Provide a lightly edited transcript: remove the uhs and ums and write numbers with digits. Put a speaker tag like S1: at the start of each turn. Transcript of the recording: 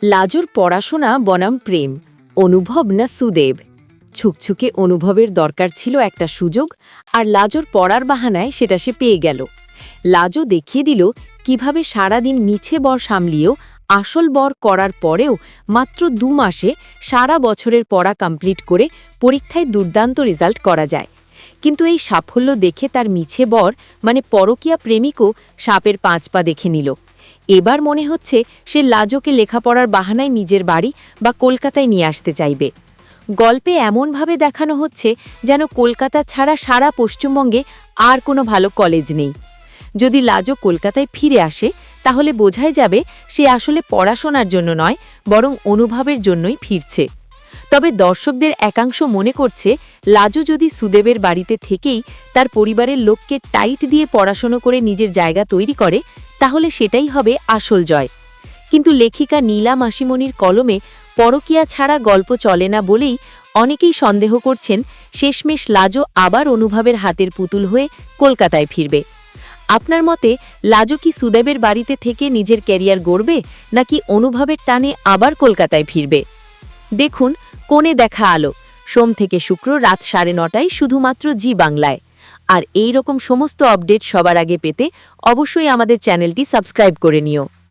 S1: লাজোর পড়াশোনা বনাম প্রেম, অনুভব না সুদেব। ছুকছুকে অনুভবের দরকার ছিল একটা সুযোগ, আর লাজোর পড়ার বাহানায় সেটা সে পেয়ে গেল। লাজো দেখিয়ে দিল কিভাবে সারাদিন মিছে বর সামলিয়েও আসল বর করার পরেও মাত্র 2 মাসে সারা বছরের পড়া কমপ্লিট করে পরীক্ষায় দুর্দান্ত রেজাল্ট করা যায়। কিন্তু এই সাফল্য দেখে তার মিছে বর মানে পরকীয়া প্রেমিকও সাপের 5 পা দেখে নিল। এবার মনে হচ্ছে সে লাজোকে লেখাপড়ার বাহানায় নিজের বাড়ি বা কলকাতায় নিয়ে আসতে চাইবে। গল্পে এমনভাবে দেখানো হচ্ছে যেন কলকাতা ছাড়া সারা পশ্চিমবঙ্গে আর কোনো ভালো কলেজ নেই। যদি লাজো কলকাতায় ফিরে আসে তাহলে বোঝাই যাবে সে আসলে পড়াশোনার জন্য নয়, বরং অনুভবের জন্যই ফিরছে। তবে দর্শকদের একাংশ মনে করছে লাজো যদি সুদেবের বাড়িতে থেকেই তার পরিবারের লোককে টাইট দিয়ে পড়াশোনা করে নিজের জায়গা তৈরি করে, তাহলে সেটাই হবে আসল জয়। কিন্তু লেখিকা নীলা মাসিমণির কলমে পরকীয়া ছাড়া গল্প চলে না বলেই অনেকেই সন্দেহ করছেন শেষমেশ লাজো আবার অনুভবের হাতের পুতুল হয়ে কলকাতায় ফিরবে। আপনার মতে লাজো কি সুদেবের বাড়িতে থেকে নিজের ক্যারিয়ার গড়বে, নাকি অনুভবের টানে আবার কলকাতায় ফিরবে? দেখুন কোণে দেখা আলো, সোম থেকে শুক্র রাত 9:30টায় শুধুমাত্র জি বাংলায়। আর এই রকম সমস্ত আপডেট সবার আগে পেতে অবশ্যই আমাদের চ্যানেলটি সাবস্ক্রাইব করে নিও।